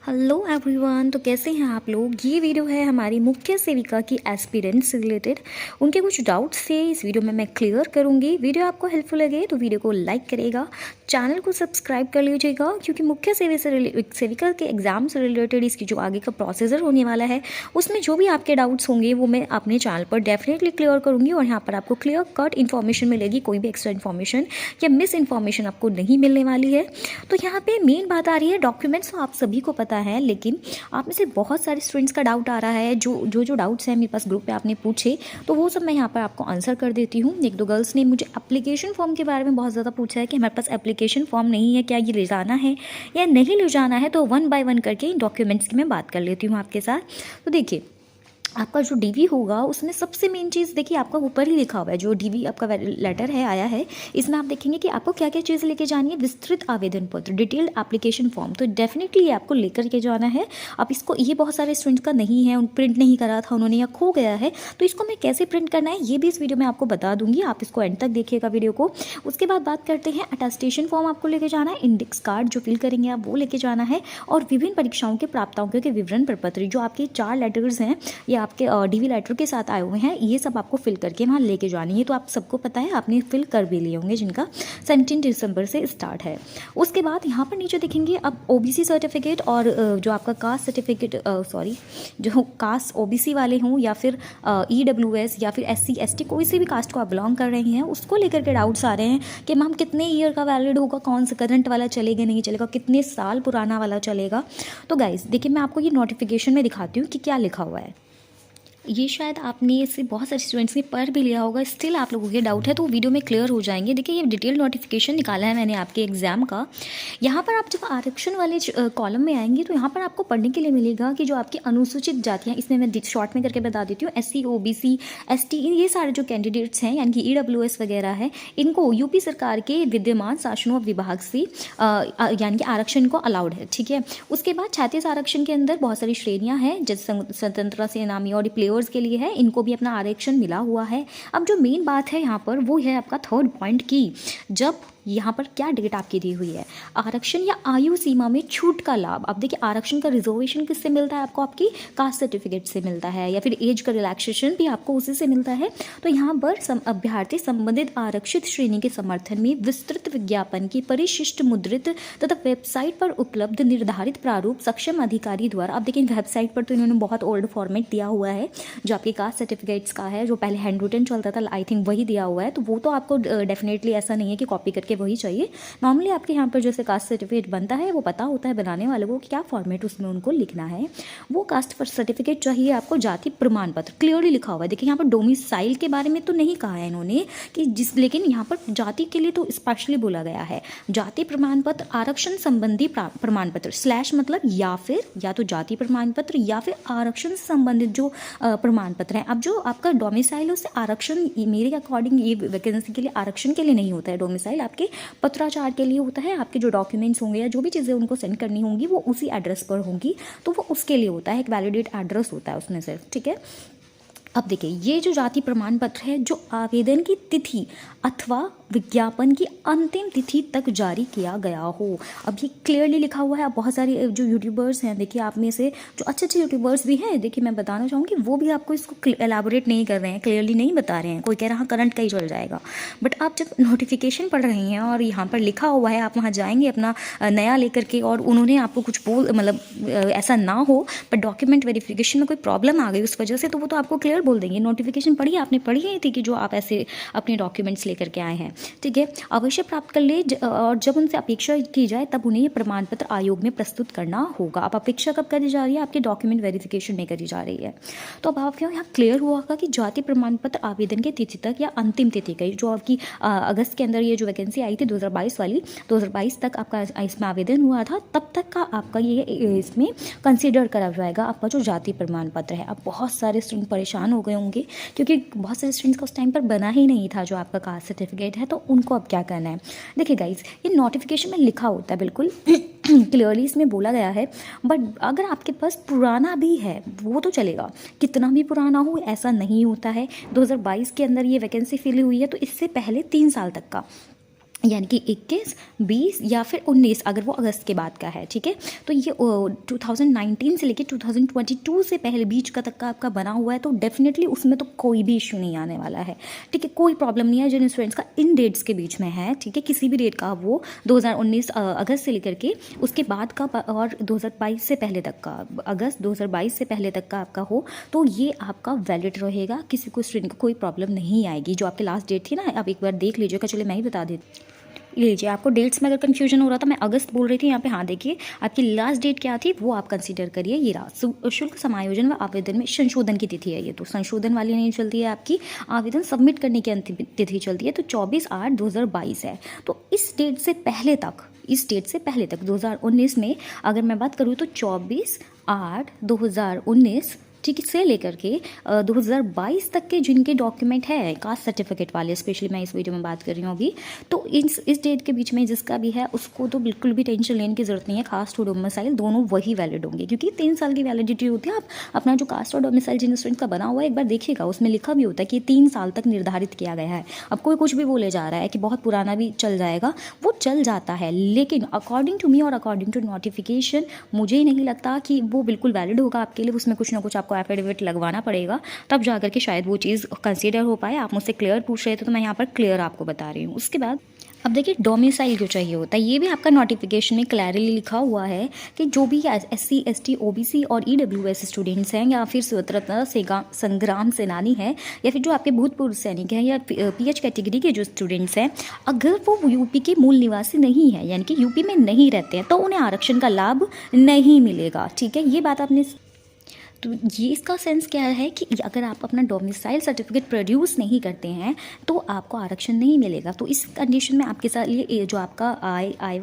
Hello everyone. तो कैसे हैं आप लोग। ये वीडियो है हमारी मुख्य सेविका की एस्पिरेंट्स से रिलेटेड। उनके कुछ डाउट्स थे, इस वीडियो में मैं क्लियर करूंगी। वीडियो आपको हेल्पफुल लगे तो वीडियो को लाइक करेगा, चैनल को सब्सक्राइब कर लीजिएगा, क्योंकि मुख्य सेविका के एग्जाम से रिलेटेड इसकी जो आगे का प्रोसीजर होने वाला है उसमें जो भी आपके डाउट्स होंगे वो मैं अपने चैनल पर डेफिनेटली क्लियर करूँगी। और यहाँ पर आपको क्लियर कट इन्फॉर्मेशन मिलेगी, कोई भी एक्स्ट्रा इन्फॉर्मेशन या मिस इन्फॉर्मेशन आपको नहीं मिलने वाली है। तो यहाँ पे मेन बात आ रही है डॉक्यूमेंट्स, तो आप सभी को पता है, लेकिन आप में से बहुत सारे स्टूडेंट्स का डाउट आ रहा है। जो डाउट्स हैं मेरे पास ग्रुप पे आपने पूछे, तो वो सब मैं यहाँ पर आपको आंसर कर देती हूँ। एक दो गर्ल्स ने मुझे एप्लीकेशन फॉर्म के बारे में बहुत ज़्यादा पूछा है कि हमारे पास एप्लीकेशन फॉर्म नहीं है, क्या ये ले जाना है या नहीं ले जाना है। तो वन बाय वन करके इन डॉक्यूमेंट्स की मैं बात कर लेती हूँ आपके साथ। तो देखिए, आपका जो डीवी होगा उसमें सबसे मेन चीज़ देखिए, आपका ऊपर ही लिखा हुआ है जो डीवी आपका लेटर है आया है, इसमें आप देखेंगे कि आपको क्या क्या चीज़ लेके जानी है। विस्तृत आवेदन पत्र, डिटेल्ड एप्लीकेशन फॉर्म, तो डेफिनेटली ये आपको लेकर के जाना है। अब इसको, ये बहुत सारे स्टूडेंट्स का नहीं है, उन प्रिंट नहीं करा था उन्होंने या खो गया है, तो इसको मैं कैसे प्रिंट करना है ये भी इस वीडियो में आपको बता दूंगी। आप इसको एंड तक देखिएगा वीडियो को। उसके बाद बात करते हैं अटेस्टेशन फॉर्म आपको लेके जाना है, इंडेक्स कार्ड जो फिल करेंगे आप वो लेके जाना है, और विभिन्न परीक्षाओं के प्राप्तांकों के विवरण प्रपत्र, जो आपके 4 लेटर्स हैं या आपके डीवी लेटर के साथ आए हुए हैं, ये सब आपको फिल करके वहाँ लेके जानी है। तो आप सबको पता है, आपने फिल कर भी लिए होंगे जिनका 17 दिसंबर से स्टार्ट है। उसके बाद यहाँ पर नीचे देखेंगे अब ओबीसी सर्टिफिकेट और जो आपका कास्ट सर्टिफिकेट, जो कास्ट ओबीसी वाले हों या फिर ईडब्ल्यूएस या फिर एससी एसटी, कोई से भी कास्ट को आप बिलोंग कर रही हैं, उसको लेकर के डाउट्स आ रहे हैं कि मैम कितने ईयर का वैलिड होगा, कौन सा करंट वाला चलेगा नहीं चलेगा, कितने साल पुराना वाला चलेगा। तो गाइस देखिए, मैं आपको ये नोटिफिकेशन में दिखाती हूँ कि क्या लिखा हुआ है। ये शायद आपने इसे बहुत सारे स्टूडेंट्स ने पढ़ भी लिया होगा, स्टिल आप लोगों के डाउट है तो वीडियो में क्लियर हो जाएंगे। देखिए, ये डिटेल नोटिफिकेशन निकाला है मैंने आपके एग्जाम का। यहाँ पर आप जब आरक्षण वाले कॉलम में आएंगे तो यहाँ पर आपको पढ़ने के लिए मिलेगा कि जो आपकी अनुसूचित जातियाँ, इसमें मैं शॉर्ट में करके बता देती हूँ, एससी ओबीसी एसटी, ये सारे जो कैंडिडेट्स हैं यानी कि ईडब्ल्यूएस वगैरह है, इनको यूपी सरकार के विद्यमान शासनों विभाग से यानी कि आरक्षण को अलाउड है। ठीक है। उसके बाद 36 आरक्षण के अंदर बहुत सारी श्रेणियाँ हैं, जैसे स्वतंत्रता सेनानी और प्लेयर्स के लिए है, इनको भी अपना आरक्षण मिला हुआ है। अब जो मेन बात है यहाँ पर वो है आपका थर्ड पॉइंट की, जब यहाँ पर क्या डेट आपकी दी हुई है, आरक्षण या आयु सीमा में छूट का लाभ। अब देखिए, आरक्षण का रिजर्वेशन किससे मिलता है आपको, आपकी कास्ट सर्टिफिकेट से मिलता है, या फिर एज का रिलैक्सेशन भी आपको उसी से मिलता है। तो यहाँ पर अभ्यर्थी संबंधित आरक्षित श्रेणी के समर्थन में विस्तृत विज्ञापन की परिशिष्ट मुद्रित तथा वेबसाइट पर उपलब्ध निर्धारित प्रारूप सक्षम अधिकारी द्वारा। अब देखिए, वेबसाइट पर तो इन्होंने बहुत ओल्ड फॉर्मेट दिया हुआ है, जो आपके कास्ट सर्टिफिकेट्स का है, जो पहले हैंड रिटन चलता था, आई थिंक वही दिया हुआ है। तो वो तो आपको डेफिनेटली ऐसा नहीं है कि कॉपी करके वही चाहिए। नॉर्मली आपके यहाँ पर जैसे कास्ट सर्टिफिकेट बनता है, वो पता होता है बनाने वालों को क्या फॉर्मेट उसमें उनको लिखना है। वो कास्ट सर्टिफिकेट चाहिए आपको। जाति प्रमाण पत्र क्लियरली लिखा हुआ है। देखिए, यहाँ पर डोमिसाइल के बारे में तो नहीं कहा है इन्होंने कि लेकिन यहाँ पर जाति के लिए तो स्पेशली बोला गया है। जाति प्रमाण पत्र, आरक्षण संबंधी प्रमाण पत्र स्लैश मतलब या तो जाति प्रमाण पत्र या फिर आरक्षण से संबंधित जो प्रमाण पत्र हैं। अब जो आपका डोमिसाइल उससे आरक्षण, मेरे अकॉर्डिंग ये वैकेंसी के लिए आरक्षण के लिए नहीं होता है डोमिसाइल, आपके पत्राचार के लिए होता है। आपके जो डॉक्यूमेंट्स होंगे या जो भी चीज़ें उनको सेंड करनी होंगी वो उसी एड्रेस पर होंगी, तो वो उसके लिए होता है, एक वैलिडेट एड्रेस होता है उसमें सिर्फ। ठीक है। अब देखिए, ये जो जाति प्रमाण पत्र है, जो आवेदन की तिथि अथवा विज्ञापन की अंतिम तिथि तक जारी किया गया हो। अब ये क्लियरली लिखा हुआ है। अब बहुत सारे जो यूट्यूबर्स हैं, देखिए आप में से जो अच्छे अच्छे यूट्यूबर्स भी हैं, देखिए मैं बताना चाहूँगी, वो भी आपको इसको एलाबोरेट नहीं कर रहे हैं, क्लियरली नहीं बता रहे हैं। कोई कह रहा है करंट का ही चल जाएगा, बट आप जब नोटिफिकेशन पढ़ रही हैं और यहाँ पर लिखा हुआ है, आप वहाँ जाएंगे अपना नया लेकर के, और उन्होंने आपको कुछ मतलब ऐसा ना हो पर डॉक्यूमेंट वेरिफिकेशन में कोई प्रॉब्लम आ गई उस वजह से, तो वो तो आपको क्लियर बोल देंगे। नोटिफिकेशन पढ़ी, आपने पढ़ी है थी कि जो आप ऐसे अपने डॉक्यूमेंट्स लेकर के आए हैं। ठीक है। अवश्य प्राप्त कर ले, और जब उनसे अपेक्षा की जाए तब उन्हें ये प्रमाण पत्र आयोग में प्रस्तुत करना होगा। अब अपेक्षा कब करी जा रही है, आपके डॉक्यूमेंट वेरिफिकेशन नहीं करी जा रही है। तो अब आपके यहाँ क्लियर हुआ होगा कि जाति प्रमाण पत्र आवेदन की तिथि तक या अंतिम तिथि का, जो आपकी अगस्त के अंदर ये जो वैकेंसी आई थी 2022 वाली, 2022 तक आपका इसमें आवेदन हुआ था, तब तक का आपका ये इसमें कंसिडर करा जाएगा आपका जो जाति प्रमाण पत्र है। अब बहुत सारे स्टूडेंट परेशान हो गए होंगे, क्योंकि बहुत सारे स्टूडेंट्स का उस टाइम पर बना ही नहीं था जो आपका कास्ट सर्टिफिकेट है, तो उनको अब क्या करना है। देखिए गाइज, ये नोटिफिकेशन में लिखा होता है बिल्कुल क्लियरली इसमें बोला गया है, बट अगर आपके पास पुराना भी है वो तो चलेगा, कितना भी पुराना हो ऐसा नहीं होता है। 2022 के अंदर ये वैकेंसी फिल हुई है, तो इससे पहले 3 साल तक का यानी कि 21, 20 या फिर 19 अगर वो अगस्त के बाद का है, ठीक है। तो ये 2019 से लेकर 2022 से पहले बीच का तक का आपका बना हुआ है, तो डेफिनेटली उसमें तो कोई भी इशू नहीं आने वाला है, ठीक है। कोई प्रॉब्लम नहीं है जिन स्टूडेंट्स का इन डेट्स के बीच में है, ठीक है, किसी भी डेट का, वो 2019 अगस्त से लेकर के उसके बाद का और 2022 से पहले तक का, अगस्त 2022 से पहले तक का आपका हो, तो ये आपका वैलिड रहेगा, किसी को स्टूडेंट को कोई प्रॉब्लम नहीं आएगी। जो आपकी लास्ट डेट थी ना, आप एक बार देख लीजिएगा, चलिए मैं ही बता देती। लीजिए, आपको डेट्स में अगर कन्फ्यूजन हो रहा था, मैं अगस्त बोल रही थी, यहाँ पे हाँ देखिए आपकी लास्ट डेट क्या थी वो आप कंसीडर करिए, ये रहा। शुल्क समायोजन व आवेदन में संशोधन की तिथि है ये, तो संशोधन वाली नहीं चलती है, आपकी आवेदन सबमिट करने की अंतिम तिथि चलती है, तो 24/8/2022 है। तो इस डेट से पहले तक, इस डेट से पहले तक 2019 में अगर मैं बात करूँ तो 24/8/2019 ठीक से लेकर के 2022 तक के जिनके डॉक्यूमेंट है कास्ट सर्टिफिकेट वाले, स्पेशली मैं इस वीडियो में बात कर रही हूँ अभी, तो इस डेट के बीच में जिसका भी है उसको तो बिल्कुल भी टेंशन लेने की जरूरत नहीं है। कास्ट और डोमिसाइल दोनों वही वैलिड होंगे, क्योंकि 3 साल की वैलिडिटी होती है। आप अपना जो कास्ट और डोमिसाइल जिन स्टूडेंट का बना हुआ है एक बार देखिएगा, उसमें लिखा भी होता है कि 3 साल तक निर्धारित किया गया है। अब कोई कुछ भी बोले जा रहा है कि बहुत पुराना भी चल जाएगा, वो चल जाता है, लेकिन अकॉर्डिंग टू मी और अकॉर्डिंग टू नोटिफिकेशन मुझे नहीं लगता कि वो बिल्कुल वैलिड होगा आपके लिए। उसमें कुछ ना कुछ आपको एफिडेविट लगवाना पड़ेगा, तब जाकर के शायद वो चीज़ कंसीडर हो पाए। आप मुझसे क्लियर पूछ रहे थे तो मैं यहाँ पर क्लियर आपको बता रही हूँ। उसके बाद अब देखिए डोमिसाइल क्यों चाहिए होता है, ये भी आपका नोटिफिकेशन में क्लियरली लिखा हुआ है कि जो भी SC ST OBC और EWS स्टूडेंट्स हैं, या फिर स्वतंत्रता संग्राम सेनानी है, या फिर जो आपके भूतपूर्व सैनिक हैं, या PH कैटेगरी के जो स्टूडेंट्स हैं, अगर वो यूपी के मूल निवासी नहीं है, यानी कि यूपी में नहीं रहते हैं, तो उन्हें आरक्षण का लाभ नहीं मिलेगा, ठीक है। ये बात आपने, तो ये इसका सेंस क्या है कि अगर आप अपना डोमिसाइल सर्टिफिकेट प्रोड्यूस नहीं करते हैं तो आपको आरक्षण नहीं मिलेगा। तो इस कंडीशन में आपके साथ ये जो आपका आई कह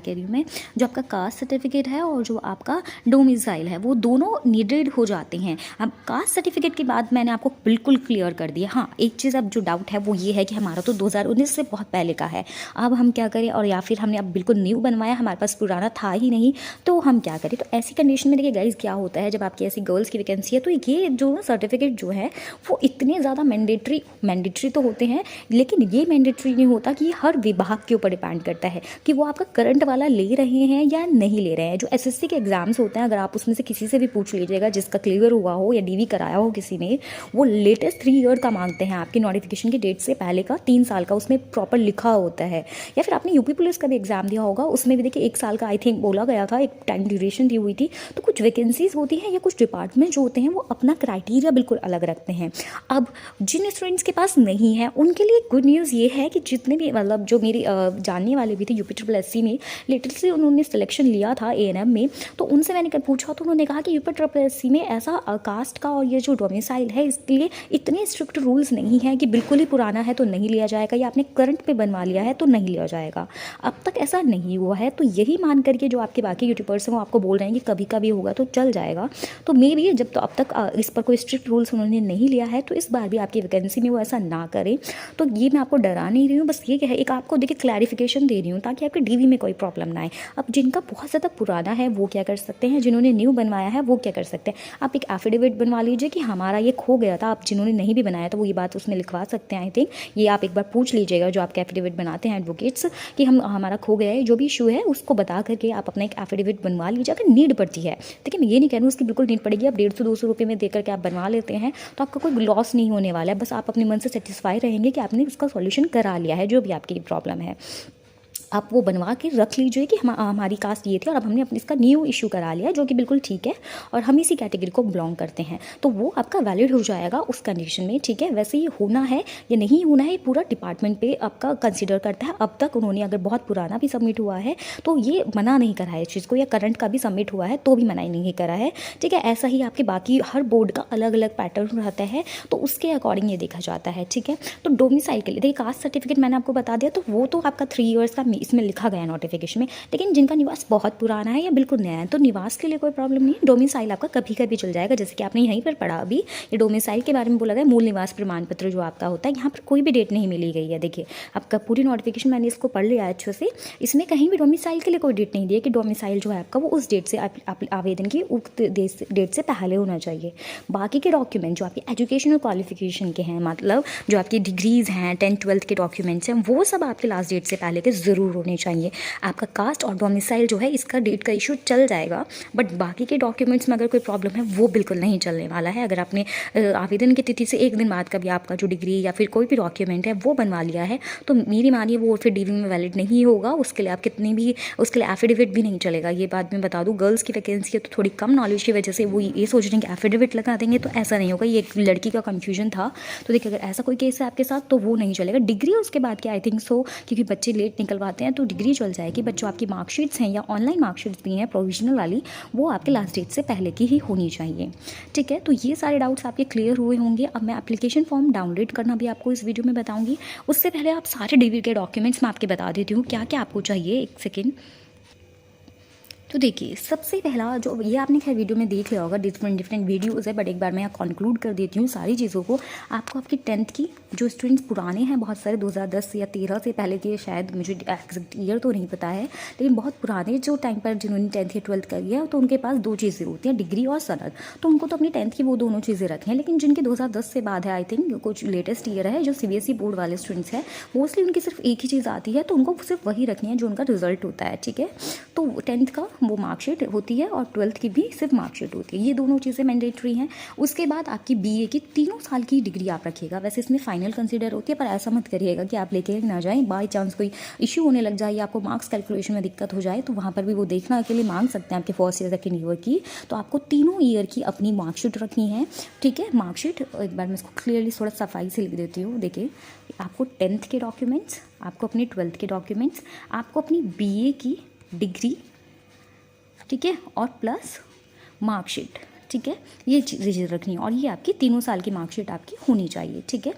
रही हूँ मैं, जो आपका कास्ट सर्टिफिकेट है और जो आपका डोमिसाइल है, वो दोनों नीडेड हो जाते हैं। अब कास्ट सर्टिफिकेट के बाद मैंने आपको बिल्कुल क्लियर कर दिया। हाँ, एक चीज़ अब जो डाउट है वो ये है कि हमारा तो 2019 से बहुत पहले का है, अब हम क्या करें, और या फिर हमने अब बिल्कुल न्यू बनवाया, हमारे पास पुराना था ही नहीं, तो हम क्या करें। तो ऐसी कंडीशन में देखिए गाइज क्या होता है, जब आपकी ऐसी गर्ल्स की वैकेंसी है तो ये जो सर्टिफिकेट जो है वो इतने ज़्यादा मैंडेटरी तो होते हैं, लेकिन ये मैंडेटरी नहीं होता कि हर विभाग के ऊपर डिपेंड करता है कि वो आपका करंट वाला ले रहे हैं या नहीं ले रहे हैं। जो SSC के एग्जाम्स होते हैं, अगर आप उसमें से किसी से भी पूछ लीजिएगा जिसका क्लियर हुआ हो या DV कराया हो किसी ने, वो लेटेस्ट 3 ईयर का मांगते हैं, आपकी नोटिफिकेशन की डेट से पहले का 3 साल का उसमें प्रॉपर लिखा होता है। या फिर आपने यूपी पुलिस का भी एग्जाम दिया होगा, उसमें भी देखिए 1 साल का आई थिंक बोला गया था, एक टाइम ड्यूरेशन दी हुई थी। तो कुछ वैकेंसीज होती हैं या कुछ डिपार्टमेंट जो होते हैं वो अपना क्राइटेरिया बिल्कुल अलग रखते हैं। अब जिन स्टूडेंट्स के पास नहीं है उनके लिए गुड न्यूज़ ये है कि जितने भी मतलब जो मेरी जानने वाले भी थे UPSSC में लेटेस्टली उन्होंने सिलेक्शन लिया था ANM में, तो उनसे मैंने पूछा तो उन्होंने कहा कि UPSSC में ऐसा कास्ट का और ये जो डोमिसाइल है इसके लिए इतने स्ट्रिक्ट रूल्स नहीं है कि बिल्कुल ही पुराना है तो नहीं लिया जाएगा, या आपने करंट पे बनवा लिया है तो नहीं लिया जाएगा। अब तक ऐसा नहीं हुआ है, तो यही मान करके जो आपके बाकी यूट्यूबर्स हैं वो आपको बोल रहे हैं कि कभी कभी होगा तो चल जाएगा। तो मे भी जब तो अब तक इस पर कोई स्ट्रिक्ट रूल्स उन्होंने नहीं लिया है, तो इस बार भी आपकी वैकेंसी में वो ऐसा ना करें। तो ये मैं आपको डरा नहीं रही हूँ, बस ये क्या है, एक आपको देखिए क्लैरिफिकेशन दे रही हूँ ताकि आपके DV में कोई प्रॉब्लम ना आए। अब जिनका बहुत ज़्यादा पुराना है वो क्या कर सकते हैं, जिन्होंने न्यू बनवाया है वो क्या कर सकते हैं, आप एक एफिडेविट बनवा लीजिए कि हमारा ये खो गया था। आप जिन्होंने नहीं भी बनाया तो वो ये बात उसमें लिखवा सकते हैं। आई थिंक ये आप एक बार पूछ लीजिएगा जो आपके एफिडेविट बनाते हैं एडवोकेट्स, कि हमारा खो गया है, जो भी इशू है उसको बता करके आप अपना एक एफिडेविट बनवा लीजिए अगर नीड पड़ती है। देखिए मैं ये नहीं कह रही हूँ उसकी बिल्कुल नीड पड़ेगी, आप 150-200 रुपये में दे करके आप बनवा लेते हैं तो आपका कोई लॉस नहीं होने वाला है। बस आप अपने मन से सेटिस्फाई रहेंगे कि आपने इसका सॉल्यूशन करा लिया है जो भी आपकी प्रॉब्लम है। आप वो बनवा के रख लीजिए कि हमारी कास्ट ये थी और अब हमने अपने इसका न्यू इशू करा लिया जो कि बिल्कुल ठीक है और हम इसी कैटेगरी को बिलोंग करते हैं, तो वो आपका वैलिड हो जाएगा उस कंडीशन में, ठीक है। वैसे ये होना है या नहीं होना है पूरा डिपार्टमेंट पे आपका कंसिडर करता है। अब तक उन्होंने अगर बहुत पुराना भी सबमिट हुआ है तो ये मना नहीं करा है इस चीज़ को, या करंट का भी सबमिट हुआ है तो भी मना ही नहीं करा है, ठीक है। ऐसा ही आपके बाकी हर बोर्ड का अलग अलग पैटर्न रहता है तो उसके अकॉर्डिंग ये देखा जाता है, ठीक है। तो डोमिसाइल के लिए देखिए कास्ट सर्टिफिकेट मैंने आपको बता दिया, तो वो तो आपका 3 ईयर्स का इसमें लिखा गया नोटिफिकेशन में। लेकिन जिनका निवास बहुत पुराना है या बिल्कुल नया है तो निवास के लिए कोई प्रॉब्लम नहीं है, डोमिसाइल आपका कभी कभी चल जाएगा। जैसे कि आपने यहीं पर पढ़ा अभी, ये डोमिसाइल के बारे में बोला गया, मूल निवास प्रमाण पत्र जो आपका होता है, यहाँ पर कोई भी डेट नहीं मिली गई है। देखिए आपका पूरी नोटिफिकेशन मैंने इसको पढ़ लिया अच्छे से, इसमें कहीं भी डोमिसाइल के लिए कोई डेट नहीं दी है कि डोमिसाइल जो है आपका वो उस डेट से आवेदन की उक्त डेट से पहले होना चाहिए। बाकी के डॉक्यूमेंट जो आपकी एजुकेशनल क्वालिफिकेशन के हैं, मतलब जो आपकी डिग्रीज़ हैं, 10th 12th के डॉक्यूमेंट्स हैं, वो सब आपके लास्ट डेट से पहले के ज़रूर होने चाहिए। आपका कास्ट और डोमिसाइल जो है इसका डेट का इशू चल जाएगा, बट बाकी के डॉक्यूमेंट्स में अगर कोई प्रॉब्लम है वो बिल्कुल नहीं चलने वाला है। अगर आपने आवेदन की तिथि से एक दिन बाद कभी आपका जो डिग्री या फिर कोई भी डॉक्यूमेंट है वो बनवा लिया है तो मेरी मानिए वो फिर डीवी में वैलिड नहीं होगा। उसके लिए आप कितनी भी, उसके लिए एफिडेविट भी नहीं चलेगा। ये बात मैं बता दूँ, गर्ल्स की वैकेंसी है तो थोड़ी कम नॉलेज की वजह से वो ये सोच रहे हैं कि एफिडेविट लगा देंगे, तो ऐसा नहीं होगा। ये एक लड़की का कन्फ्यूजन था। तो देखिए अगर ऐसा कोई केस है आपके साथ तो वो नहीं चलेगा। डिग्री उसके बाद की आई थिंक सो, क्योंकि बच्चे लेट निकलवाते हैं तो डिग्री चल जाएगी, बट जो आपकी मार्कशीट्स हैं या ऑनलाइन मार्कशीट्स भी हैं प्रोविजनल वाली, वो आपके लास्ट डेट से पहले की ही होनी चाहिए। ठीक है, तो ये सारे डाउट्स आपके क्लियर हुए होंगे। अब मैं एप्लीकेशन फॉर्म डाउनलोड करना भी आपको इस वीडियो में बताऊंगी। उससे पहले आप सारे डिग्री के डॉक्यूमेंट्स मैं आपके बता देती हूँ क्या क्या आपको चाहिए। एक सेकेंड। तो देखिए सबसे पहला जो, ये आपने खैर वीडियो में देख लिया होगा, डिफरेंट वीडियोज़ है, बट एक बार मैं यहाँ कंक्लूड कर देती हूँ सारी चीज़ों को। आपको आपकी 10th की जो स्टूडेंट्स पुराने हैं, बहुत सारे 2010 या 13 से पहले के, शायद मुझे एग्जैक्ट ईयर तो नहीं पता है, लेकिन बहुत पुराने जो टाइम पर जिन्होंने 10th या 12th कर लिया तो उनके पास दो चीज़ें होती हैं, डिग्री और सनद। तो उनको तो अपनी 10th की वो दोनों चीज़ें रखें। लेकिन जिनके 2010 से बाद है, आई थिंक कुछ लेटेस्ट ईयर है, जो CBSE बोर्ड वाले स्टूडेंट्स हैं, मोस्टली उनकी सिर्फ एक ही चीज़ आती है, तो उनको सिर्फ वही रखनी है जो उनका रिजल्ट होता है। ठीक है, तो 10th का वो मार्कशीट होती है और 12th की भी सिर्फ मार्कशीट होती है। ये दोनों चीज़ें मैंडेटरी हैं। उसके बाद आपकी BA की 3 साल की डिग्री आप रखिएगा। वैसे इसमें फाइनल कंसीडर होती है, पर ऐसा मत करिएगा कि आप लेके ना जाएं, बाई चांस कोई इशू होने लग जाए या आपको मार्क्स कैलकुलेशन में दिक्कत हो जाए तो वहाँ पर भी वो देखना के लिए मांग सकते हैं आपके फर्स्ट ईयर सेकेंड ईयर की। तो आपको तीनों ईयर की अपनी मार्कशीट रखनी है। ठीक है, मार्कशीट एक बार मैं इसको क्लियरली थोड़ा सफाई से लिख देती हूँ। देखिए आपको 10th के डॉक्यूमेंट्स, आपको अपनी 12th के डॉक्यूमेंट्स, आपको अपनी BA की डिग्री, ठीक है, और प्लस मार्कशीट। ठीक है, ये चीज़ें रखनी है और ये आपकी 3 साल की मार्कशीट आपकी होनी चाहिए। ठीक है,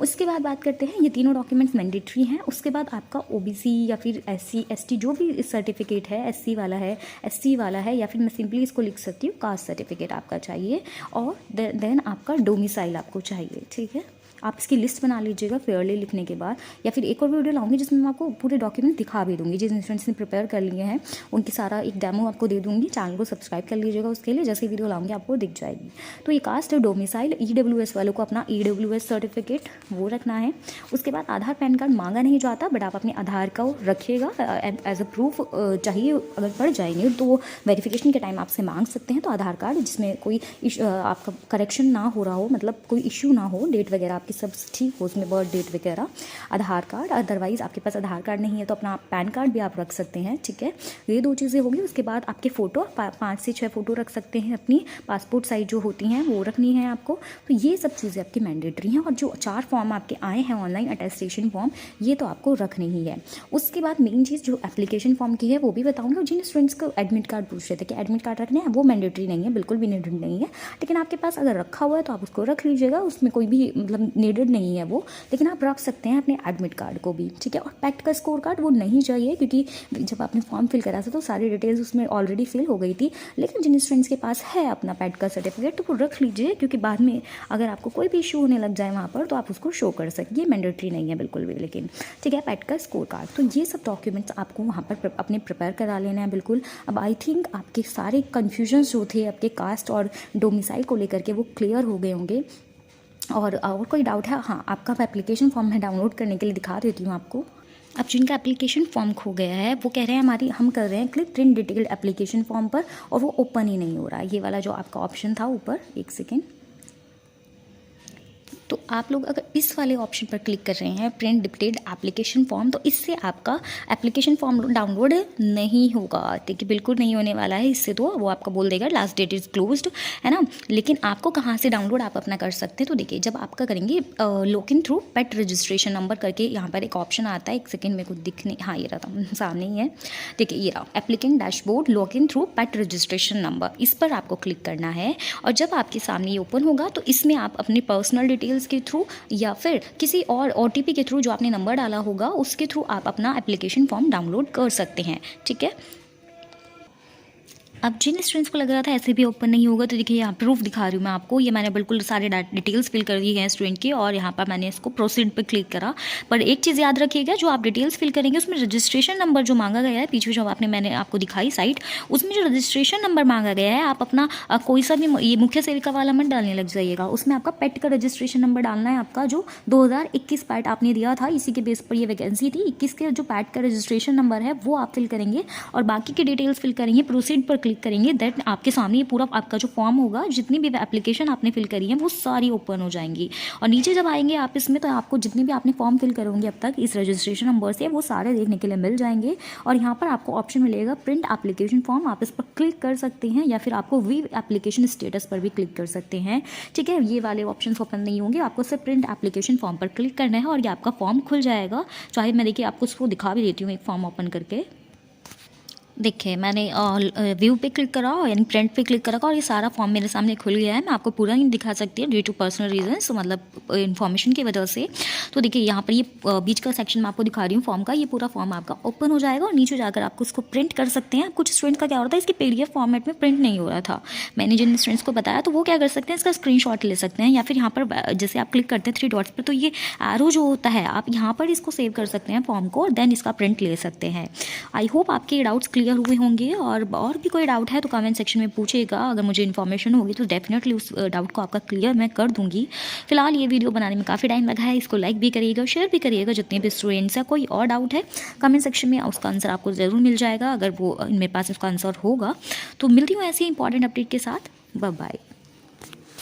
उसके बाद बात करते हैं, ये तीनों डॉक्यूमेंट्स मैंडेटरी हैं। उसके बाद आपका OBC या फिर SC ST जो भी सर्टिफिकेट है, SC वाला है, SC वाला है, या फिर मैं सिंपली इसको लिख सकती हूँ कास्ट सर्टिफिकेट आपका चाहिए, और देन आपका डोमिसाइल आपको चाहिए। ठीक है, आप इसकी लिस्ट बना लीजिएगा फेयरली लिखने के बाद, या फिर एक और वीडियो लाऊंगी जिसमें मैं आपको पूरे डॉक्यूमेंट दिखा भी दूंगी। जिस स्टूडेंट्स ने प्रिपेयर कर लिए हैं उनकी सारा एक डेमो आपको दे दूंगी। चैनल को सब्सक्राइब कर लीजिएगा उसके लिए, जैसे वीडियो लाऊंगी आपको दिख जाएगी। तो ये कास्ट है, डोमिसाइल, EWS वालों को अपना EWS सर्टिफिकेट वो रखना है। उसके बाद आधार पैन कार्ड मांगा नहीं जाता, बट आप अपने आधार का रखिएगा एज अ प्रूफ। चाहिए अगर पड़ जाएंगे तो वेरिफिकेशन के टाइम आपसे मांग सकते हैं। तो आधार कार्ड जिसमें कोई आपका करेक्शन ना हो रहा हो, मतलब कोई इशू ना हो, डेट वगैरह आपकी सब ठीक हो, उसमें बर्थ डेट वगैरह, आधार कार्ड। अदरवाइज़ आपके पास आधार कार्ड नहीं है तो अपना पैन कार्ड भी आप रख सकते हैं। ठीक है, ये 2 चीज़ें होगी। उसके बाद आपके फ़ोटो 5 से 6 फ़ोटो रख सकते हैं, अपनी पासपोर्ट साइज जो होती हैं वो रखनी है आपको। तो ये सब चीज़ें आपकी मैंडेटरी हैं। और जो 4 फॉर्म आपके आए हैं ऑनलाइन अटेस्टेशन फॉर्म, ये तो आपको रखनी ही है। उसके बाद मेन चीज़ जो एप्लीकेशन फॉर्म की है वो भी बताऊँगी। और जिन स्टूडेंट्स को एडमिट कार्ड पूछ रहे थे कि एडमिट कार्ड रखने हैं, वो मैंडेटरी नहीं है, बिल्कुल भी नीडेड नहीं है। लेकिन आपके पास अगर रखा हुआ है तो आप उसको रख लीजिएगा, उसमें कोई भी मतलब नीडेड नहीं है वो, लेकिन आप रख सकते हैं अपने एडमिट कार्ड को भी। ठीक है, और पैक्ट का स्कोर कार्ड वो नहीं चाहिए, क्योंकि जब आपने फॉर्म फिल करा था तो सारी डिटेल्स उसमें ऑलरेडी फिल हो गई थी। लेकिन जिन स्टूडेंट्स के पास है अपना पैक्ट का सर्टिफिकेट तो वो रख लीजिए, क्योंकि बाद में अगर आपको कोई भी इशू होने लग जाए वहाँ पर तो आप उसको शो कर सकिए। मैंडेटरी नहीं है बिल्कुल भी, लेकिन ठीक है, पैक्ट का स्कोर कार्ड। तो ये सब डॉक्यूमेंट्स आपको वहाँ पर अपने प्रिपेयर करा लेना है बिल्कुल। अब आई थिंक आपके सारे कन्फ्यूजन्स जो थे आपके कास्ट और डोमिसाइल को लेकर के वो क्लियर हो गए होंगे। और कोई डाउट है? हाँ, आपका एप्लीकेशन फॉर्म मैं डाउनलोड करने के लिए दिखा देती हूँ आपको। अब जिनका एप्लीकेशन फॉर्म खो गया है वो कह रहे हैं हम कर रहे हैं click print detailed application form पर, और वो ओपन ही नहीं हो रहा है। ये वाला जो आपका ऑप्शन था ऊपर, एक सेकेंड, तो आप लोग अगर इस वाले ऑप्शन पर क्लिक कर रहे हैं प्रिंट डिटेल्ड एप्लीकेशन फॉर्म, तो इससे आपका एप्लीकेशन फॉर्म डाउनलोड नहीं होगा। ठीक है, बिल्कुल नहीं होने वाला है इससे। तो वो आपका बोल देगा लास्ट डेट इज़ क्लोज्ड, है ना। लेकिन आपको कहाँ से डाउनलोड आप अपना कर सकते हैं? तो देखिए, जब आपका करेंगे log in through pet registration number करके यहाँ पर एक ऑप्शन आता है, एक सेकेंड मेरे को दिखने, हाँ ये रहा था सामने ही है। देखिए ये रहा, applicant dashboard log in through pet registration number, इस पर आपको क्लिक करना है। और जब आपके सामने ये ओपन होगा तो इसमें आप अपनी पर्सनल डिटेल डिटेल्स के थ्रू या फिर किसी और OTP के थ्रू जो आपने नंबर डाला होगा उसके थ्रू आप अपना एप्लीकेशन फॉर्म डाउनलोड कर सकते हैं। ठीक है। अब जिन स्टूडेंट्स को लग रहा था ऐसे भी ओपन नहीं होगा, तो देखिए यहाँ प्रूफ दिखा रही हूँ मैं आपको। ये मैंने बिल्कुल सारे डिटेल्स फिल कर दी हैं स्टूडेंट की, और यहाँ पर मैंने इसको प्रोसीड पे क्लिक करा। पर एक चीज़ याद रखिएगा, जो आप डिटेल्स फिल करेंगे उसमें रजिस्ट्रेशन नंबर जो मांगा गया है, पीछे जो मैंने आपको दिखाई साइट, उसमें जो रजिस्ट्रेशन नंबर मांगा गया है, आप अपना कोई सा भी ये मुख्य सेविका वाला मत डालने लग जाइएगा। उसमें आपका पेट का रजिस्ट्रेशन नंबर डालना है, आपका जो 2021 पैट आपने दिया था, इसी के बेस पर ये वैकेंसी थी। 21 के जो पैट का रजिस्ट्रेशन नंबर है वो आप फिल करेंगे, और बाकी की डिटेल्स फिल करेंगे, प्रोसीड पर क्लिक करेंगे। दैट आपके सामने ये पूरा आपका जो फॉर्म होगा, जितनी भी एप्लीकेशन आपने फिल करी है वो सारी ओपन हो जाएंगी। और नीचे जब आएंगे आप इसमें, तो आपको जितने भी आपने फॉर्म फिल करोगे अब तक इस रजिस्ट्रेशन नंबर से, वो सारे देखने के लिए मिल जाएंगे। और यहाँ पर आपको ऑप्शन मिलेगा प्रिंट एप्लीकेशन फॉर्म, आप इस पर क्लिक कर सकते हैं, या फिर आपको वी एप्लीकेशन स्टेटस पर भी क्लिक कर सकते हैं। ठीक है, ये वाले ऑप्शन ओपन नहीं होंगे, आपको सिर्फ प्रिंट एप्लीकेशन फॉर्म पर क्लिक करना है और ये आपका फॉर्म खुल जाएगा। चाहे मैं देखिए आपको उसको दिखा भी देती हूँ एक फॉर्म ओपन करके। देखिए मैंने व्यू पे क्लिक करा, यानी प्रिंट पे क्लिक करा, और ये सारा फॉर्म मेरे सामने खुल गया है। मैं आपको पूरा नहीं दिखा सकती है ड्यू टू पर्सनल रीजंस, मतलब इन्फॉर्मेशन की वजह से। तो देखिए यहाँ पर ये बीच का सेक्शन मैं आपको दिखा रही हूँ फॉर्म का, ये पूरा फॉर्म आपका ओपन हो जाएगा, और नीचे जाकर आपको उसको प्रिंट कर सकते हैं। कुछ स्टूडेंट का क्या होता है, इसके PDF फॉर्मेट में प्रिंट नहीं हो रहा था। मैंने जिन स्टूडेंट्स को बताया, तो वो क्या कर सकते हैं, इसका स्क्रीनशॉट ले सकते हैं, या फिर यहाँ पर जैसे आप क्लिक करते हैं 3 डॉट्स पर, तो ये एरो जो होता है, आप यहाँ पर इसको सेव कर सकते हैं फॉर्म को, और देन इसका प्रिंट ले सकते हैं। आई होप आपके डाउट्स क्लियर हुए होंगे, और भी कोई डाउट है तो कमेंट सेक्शन में पूछिएगा। अगर मुझे इन्फॉर्मेशन होगी तो डेफिनेटली उस डाउट को आपका क्लियर मैं कर दूंगी। फिलहाल ये वीडियो बनाने में काफ़ी टाइम लगा है, इसको लाइक भी करिएगा, शेयर भी करिएगा। जितने भी स्टूडेंट्स हैं, कोई और डाउट है कमेंट सेक्शन में, उसका आंसर आपको ज़रूर मिल जाएगा। अगर वो मेरे पास उसका आंसर होगा, तो मिलती हूँ ऐसी इंपॉर्टेंट अपडेट के साथ। Bye bye.